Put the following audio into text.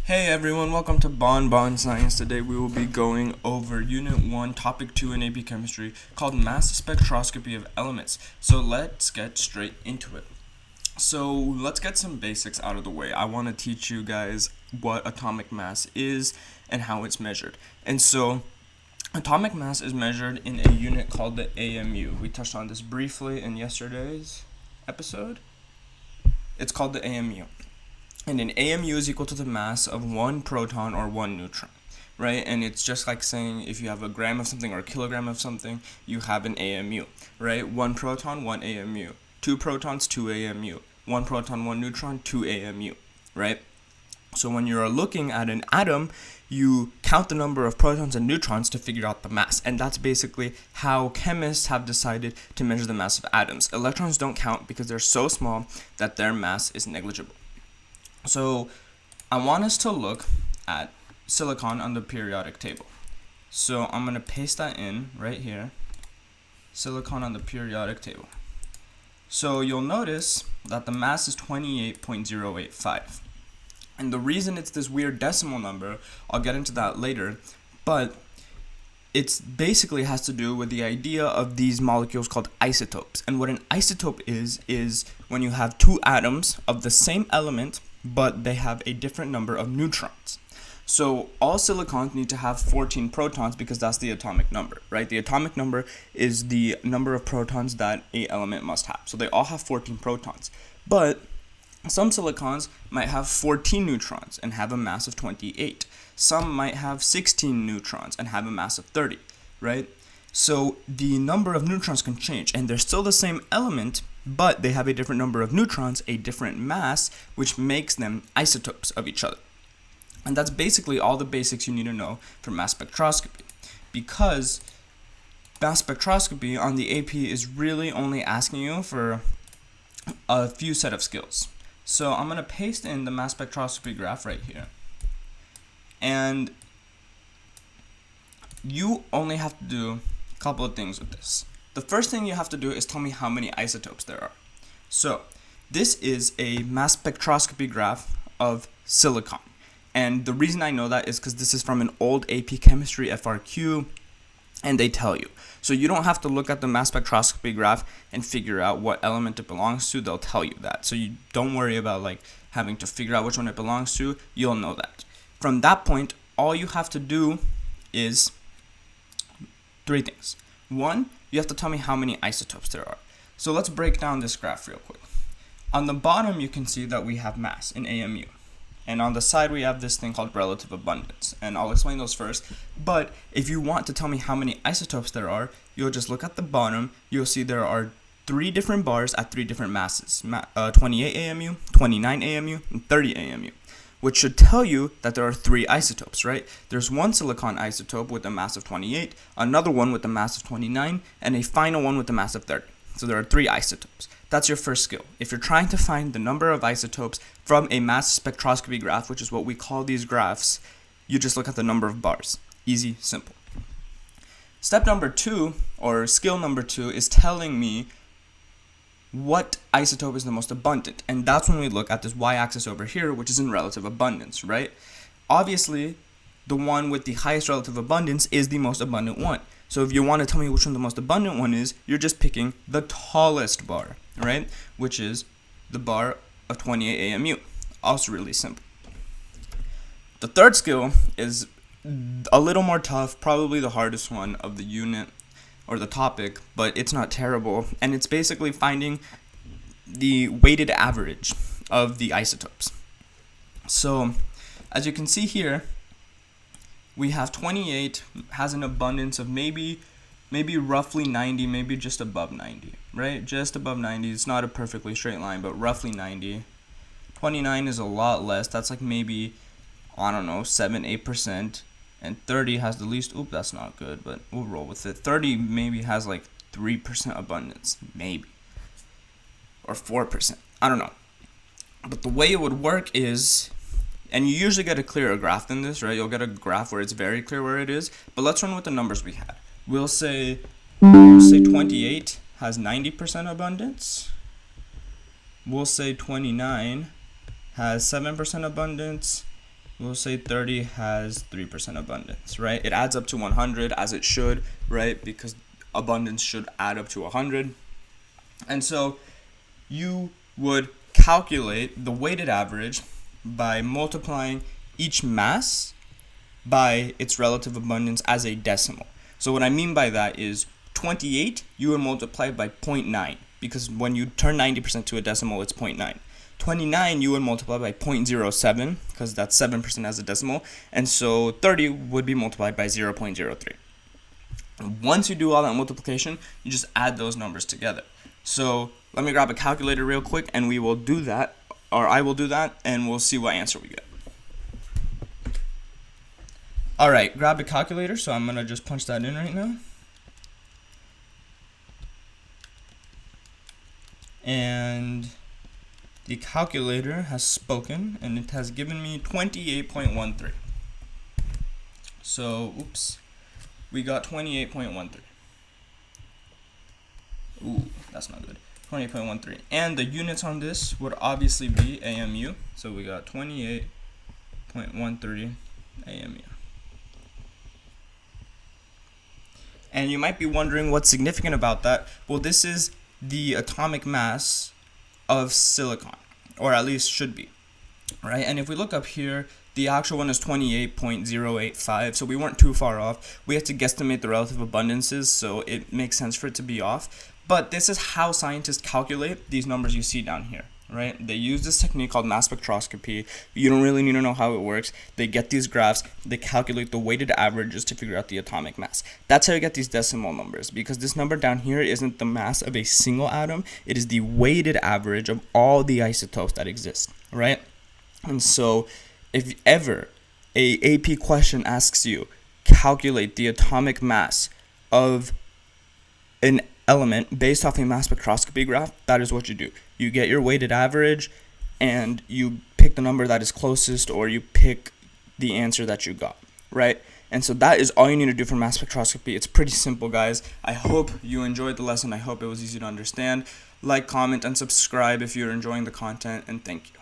Hey everyone, welcome to Bon Science. Today we will be going over Unit 1, Topic 2 in AP Chemistry called Mass Spectroscopy of Elements. So let's get straight into it. So let's get some basics out of the way. I want to teach you guys what atomic mass is and how it's measured. And so atomic mass is measured in a unit called the AMU. We touched on this briefly in yesterday's episode. It's called the AMU. And an AMU is equal to the mass of one proton or one neutron, right? And it's just like saying if you have a gram of something or a kilogram of something, you have an AMU, right? One proton, one AMU. Two protons, two AMU. One proton, one neutron, two AMU, right? So when you're looking at an atom, you count the number of protons and neutrons to figure out the mass. And that's basically how chemists have decided to measure the mass of atoms. Electrons don't count because they're so small that their mass is negligible. So I want us to look at silicon on the periodic table. So I'm going to paste that in right here. Silicon on the periodic table. So you'll notice that the mass is 28.085. And the reason it's this weird decimal number, I'll get into that later, but it basically has to do with the idea of these molecules called isotopes. And what an isotope is when you have two atoms of the same element but they have a different number of neutrons. So all silicons need to have 14 protons because that's the atomic number, right? The atomic number is the number of protons that a element must have. So they all have 14 protons. But some silicons might have 14 neutrons and have a mass of 28. Some might have 16 neutrons and have a mass of 30, right? So the number of neutrons can change, and they're still the same element, but they have a different number of neutrons, a different mass, which makes them isotopes of each other. And that's basically all the basics you need to know for mass spectroscopy. Because mass spectroscopy on the AP is really only asking you for a few set of skills. So I'm going to paste in the mass spectroscopy graph right here. And you only have to do a couple of things with this. The first thing you have to do is tell me how many isotopes there are. So this is a mass spectroscopy graph of silicon. And the reason I know that is because this is from an old AP Chemistry FRQ, and they tell you. So you don't have to look at the mass spectroscopy graph and figure out what element it belongs to. They'll tell you that. So you don't worry about having to figure out which one it belongs to. You'll know that. From that point, all you have to do is three things. One, you have to tell me how many isotopes there are. So let's break down this graph real quick. On the bottom, you can see that we have mass in AMU. And on the side, we have this thing called relative abundance. And I'll explain those first. But if you want to tell me how many isotopes there are, you'll just look at the bottom. You'll see there are three different bars at three different masses. 28 AMU, 29 AMU, and 30 AMU. Which should tell you that there are three isotopes, right? There's one silicon isotope with a mass of 28, another one with a mass of 29, and a final one with a mass of 30. So there are three isotopes. That's your first skill. If you're trying to find the number of isotopes from a mass spectroscopy graph, which is what we call these graphs, you just look at the number of bars. Easy, simple. Step number two, or skill number two, is telling me what isotope is the most abundant. And that's when we look at this y-axis over here, which is in relative abundance, right? Obviously, the one with the highest relative abundance is the most abundant one. So if you want to tell me which one the most abundant one is, you're just picking the tallest bar, right? Which is the bar of 28 AMU. Also really simple. The third skill is a little more tough, probably the hardest one of the unit or the topic, but it's not terrible, and it's basically finding the weighted average of the isotopes. So as you can see here, we have 28 has an abundance of maybe roughly 90, maybe just above 90, right? Just above 90. It's not a perfectly straight line, but roughly 90. 29 is a lot less. That's maybe, I don't know, 7-8%. And 30 has the least. Oop, that's not good, but we'll roll with it. 30 maybe has 3% abundance, maybe. Or 4%. I don't know. But the way it would work is, and you usually get a clearer graph than this, right? You'll get a graph where it's very clear where it is. But let's run with the numbers we had. We'll say 28 has 90% abundance. We'll say 29 has 7% abundance. we'll say 30 has 3% abundance, right? It adds up to 100 as it should, right? Because abundance should add up to 100. And so you would calculate the weighted average by multiplying each mass by its relative abundance as a decimal. So what I mean by that is 28 you would multiply by 0.9, because when you turn 90% to a decimal, it's 0.9. 29 you would multiply by 0.07, because that's 7% as a decimal, and so 30 would be multiplied by 0.03. Once you do all that multiplication, you just add those numbers together. So let me grab a calculator real quick, and we will do that, or I will do that, and we'll see what answer we get. Alright, grab a calculator, so I'm going to just punch that in right now. And the calculator has spoken, and it has given me 28.13. So, oops, we got 28.13. Ooh, that's not good. 28.13. And the units on this would obviously be AMU. So we got 28.13 AMU. And you might be wondering what's significant about that. Well, this is the atomic mass of silicon, or at least should be, right? And if we look up here, the actual one is 28.085, so we weren't too far off. We had to guesstimate the relative abundances, so it makes sense for it to be off. But this is how scientists calculate these numbers you see down here, right? They use this technique called mass spectroscopy. You don't really need to know how it works. They get these graphs, they calculate the weighted averages to figure out the atomic mass. That's how you get these decimal numbers, because this number down here isn't the mass of a single atom, it is the weighted average of all the isotopes that exist, right? And so if ever a AP question asks you, calculate the atomic mass of an element based off a mass spectroscopy graph, that is what you do. You get your weighted average and you pick the number that is closest, or you pick the answer that you got, right? And so that is all you need to do for mass spectroscopy. It's pretty simple, guys. I hope you enjoyed the lesson. I hope it was easy to understand. Like, comment, and subscribe if you're enjoying the content, and thank you.